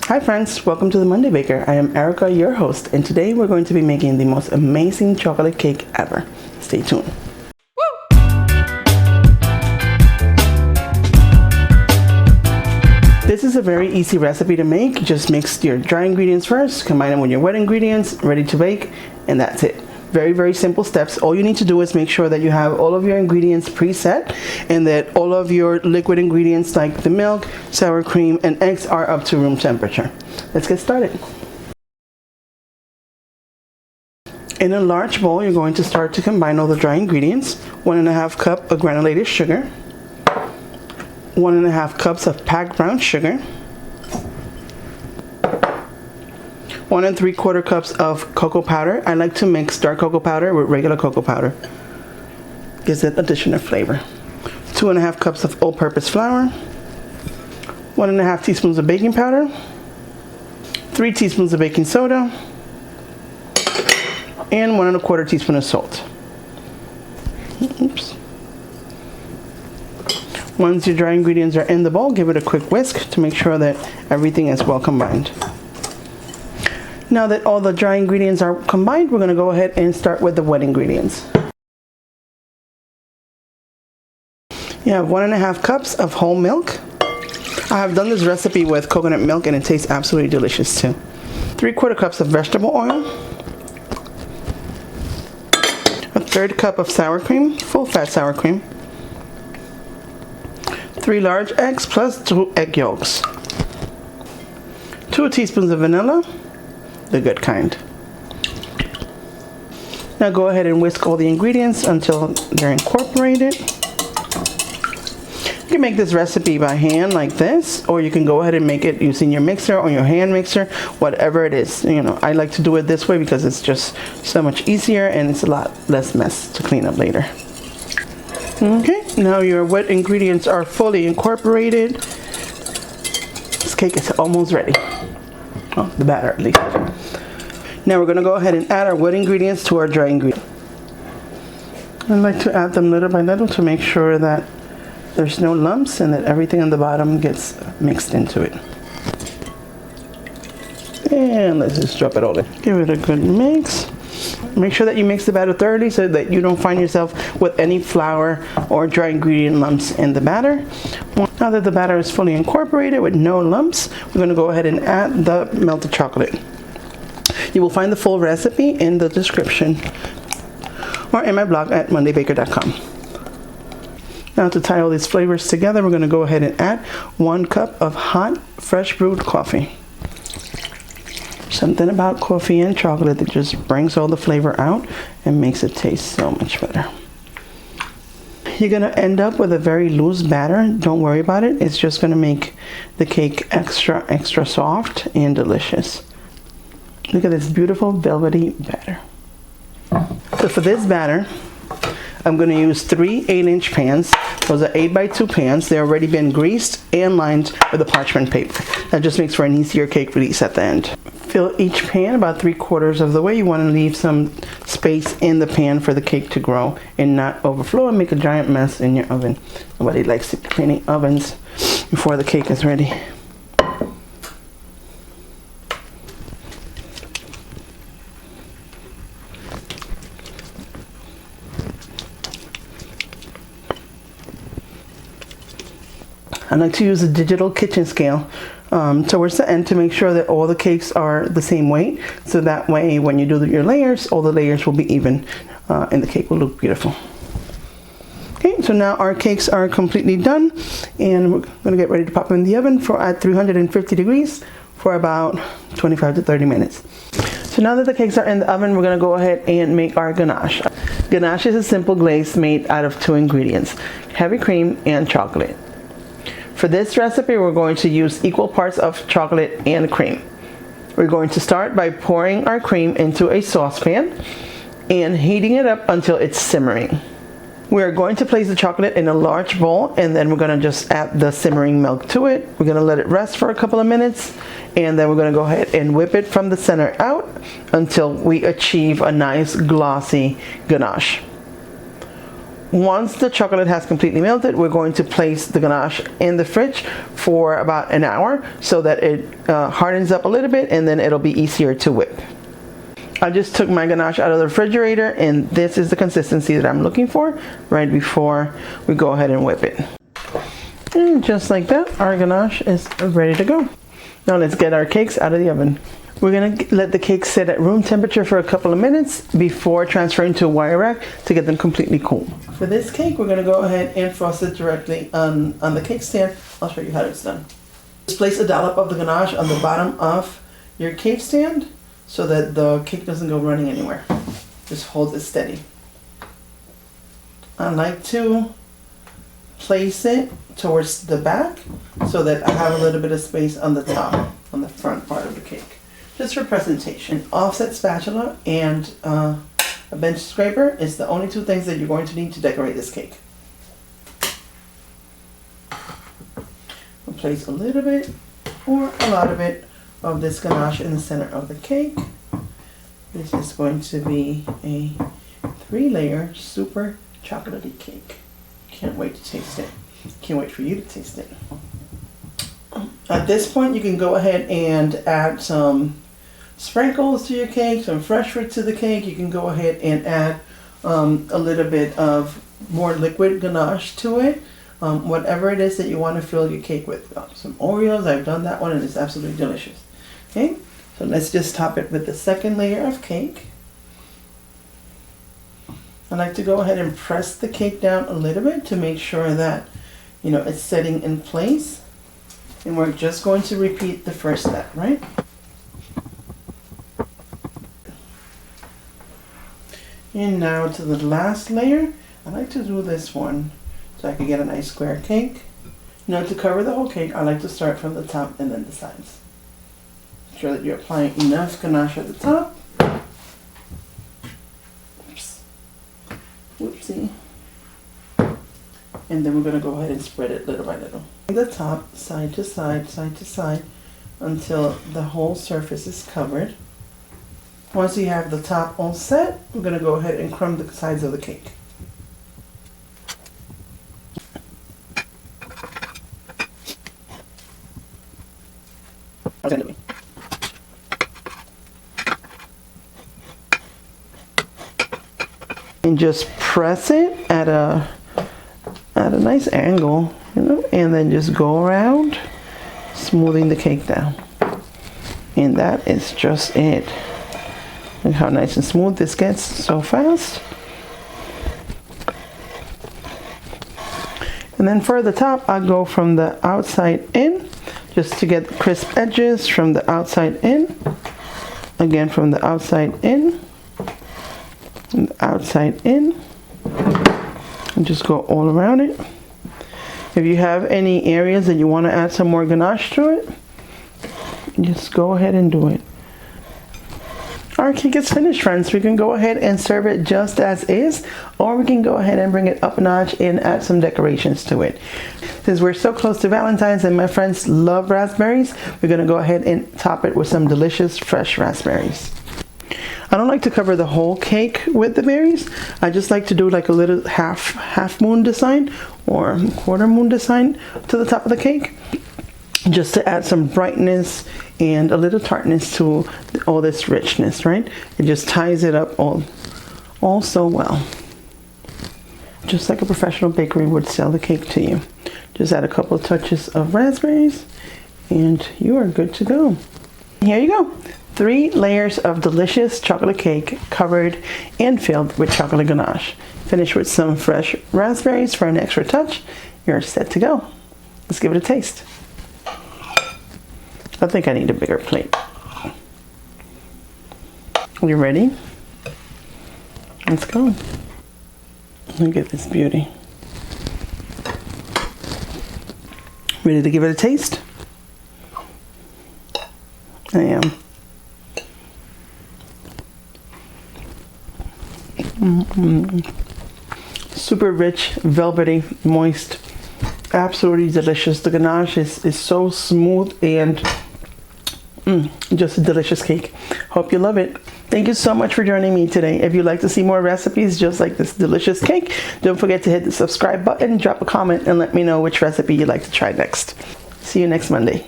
Hi friends, welcome to the Monday Baker. I am Erica, your host, and today we're going to be making the most amazing chocolate cake ever. Stay tuned. This is a very easy recipe to make. Just mix your dry ingredients first, combine them with your wet ingredients, ready to bake, and that's it. Very, very simple steps. All you need to do is make sure that you have all of your ingredients preset and that all of your liquid ingredients like the milk, sour cream, and eggs are up to room temperature. Let's get started. In a large bowl, you're going to start to combine all the dry ingredients. 1.5 cups of granulated sugar, 1.5 cups of packed brown sugar, 1 3/4 cups of cocoa powder. I like to mix dark cocoa powder with regular cocoa powder. Gives it additional flavor. 2.5 cups of all-purpose flour, 1.5 teaspoons of baking powder, 3 teaspoons of baking soda, and 1 1/4 teaspoon of salt. Oops. Once your dry ingredients are in the bowl, give it a quick whisk to make sure that everything is well combined. Now that all the dry ingredients are combined, we're going to go ahead and start with the wet ingredients. You have 1.5 cups of whole milk. I have done this recipe with coconut milk and it tastes absolutely delicious too. 3/4 cups of vegetable oil, 1/3 cup of sour cream, full fat sour cream, 3 large eggs plus 2 egg yolks, 2 teaspoons of vanilla, the good kind. Now go ahead and whisk all the ingredients until they're incorporated. You can make this recipe by hand like this, or you can go ahead and make it using your mixer or your hand mixer, whatever it is. You know, I like to do it this way because it's just so much easier and it's a lot less mess to clean up later. Okay, now your wet ingredients are fully incorporated. This cake is almost ready. Oh, the batter at least. Now we're going to go ahead and add our wet ingredients to our dry ingredients. I like to add them little by little to make sure that there's no lumps and that everything on the bottom gets mixed into it. And let's just drop it all in. Give it a good mix. Make sure that you mix the batter thoroughly so that you don't find yourself with any flour or dry ingredient lumps in the batter. Now that the batter is fully incorporated with no lumps, we're going to go ahead and add the melted chocolate. You will find the full recipe in the description or in my blog at mondaybaker.com. Now to tie all these flavors together, we're going to go ahead and add 1 cup of hot, fresh brewed coffee. Something about coffee and chocolate that just brings all the flavor out and makes it taste so much better. You're going to end up with a very loose batter. Don't worry about it. It's just going to make the cake extra soft and delicious. Look at this beautiful velvety batter. So for this batter, I'm going to use 3 8-inch pans. Those are 8x2 pans. They've already been greased and lined with a parchment paper. That just makes for an easier cake release at the end. Fill each pan about 3/4 of the way. You want to leave some space in the pan for the cake to grow and not overflow and make a giant mess in your oven. Nobody likes to be cleaning ovens before the cake is ready. I like to use a digital kitchen scale towards the end to make sure that all the cakes are the same weight. So that way when you do your layers, all the layers will be even and the cake will look beautiful. Okay, so now our cakes are completely done and we're going to get ready to pop them in the oven at 350 degrees for about 25 to 30 minutes. So now that the cakes are in the oven, we're going to go ahead and make our ganache. Ganache is a simple glaze made out of 2 ingredients, heavy cream and chocolate. For this recipe, we're going to use equal parts of chocolate and cream. We're going to start by pouring our cream into a saucepan and heating it up until it's simmering. We're going to place the chocolate in a large bowl and then we're going to just add the simmering milk to it. We're going to let it rest for a couple of minutes and then we're going to go ahead and whip it from the center out until we achieve a nice glossy ganache. once the chocolate has completely melted, we're going to place the ganache in the fridge for about an hour so that it hardens up a little bit, and then it'll be easier to whip. I just took my ganache out of the refrigerator, and this is the consistency that I'm looking for right before we go ahead and whip it. And just like that, our ganache is ready to go. Now let's get our cakes out of the oven. We're going to let the cakes sit at room temperature for a couple of minutes before transferring to a wire rack to get them completely cool. For this cake, we're going to go ahead and frost it directly on the cake stand. I'll show you how it's done. Just place a dollop of the ganache on the bottom of your cake stand so that the cake doesn't go running anywhere. Just hold it steady. I like to place it towards the back so that I have a little bit of space on the top, on the front part of the cake. Just for presentation. An offset spatula and a bench scraper is the only two things that you're going to need to decorate this cake. We'll place a little bit or a lot of it of this ganache in the center of the cake. This is going to be a 3-layer super chocolatey cake. Can't wait to taste it. Can't wait for you to taste it. At this point, you can go ahead and add some sprinkles to your cake, some fresh fruit to the cake. You can go ahead and add a little bit of more liquid ganache to it. Whatever it is that you want to fill your cake with. Some Oreos, I've done that one and it's absolutely delicious. Okay, so let's just top it with the second layer of cake. I like to go ahead and press the cake down a little bit to make sure that, you know, it's setting in place. And we're just going to repeat the first step, right? And now to the last layer. I like to do this one so I can get a nice square cake. Now to cover the whole cake, I like to start from the top and then the sides. Make sure that you're applying enough ganache at the top. Oops. Whoopsie. And then we're going to go ahead and spread it little by little. The top, side to side, side to side, until the whole surface is covered. Once you have the top all set, we're going to go ahead and crumb the sides of the cake. And just press it at a nice angle, you know, and then just go around, smoothing the cake down. And that is just it. Look how nice and smooth this gets so fast. And then for the top, I go from the outside in, just to get crisp edges from the outside in. Again, from the outside in, and the outside in. And just go all around it. If you have any areas that you want to add some more ganache to it, just go ahead and do it. Our cake is finished, friends. We can go ahead and serve it just as is, or we can go ahead and bring it up a notch and add some decorations to it. Since we're so close to Valentine's and my friends love raspberries, we're going to go ahead and top it with some delicious fresh raspberries. I don't like to cover the whole cake with the berries. I just like to do like a little half moon design or quarter moon design to the top of the cake, just to add some brightness and a little tartness to all this richness, right? It just ties it up all so well. Just like a professional bakery would sell the cake to you. Just add a couple of touches of raspberries and you are good to go. Here you go. 3 layers of delicious chocolate cake covered and filled with chocolate ganache. Finish with some fresh raspberries for an extra touch. You're set to go. Let's give it a taste. I think I need a bigger plate. Are you ready? Let's go. Look at this beauty. Ready to give it a taste? I am. Super rich, velvety, moist, absolutely delicious. The ganache is so smooth and just a delicious cake. Hope you love it. Thank you so much for joining me today. If you'd like to see more recipes just like this delicious cake, don't forget to hit the subscribe button, drop a comment, and let me know which recipe you'd like to try next. See you next Monday.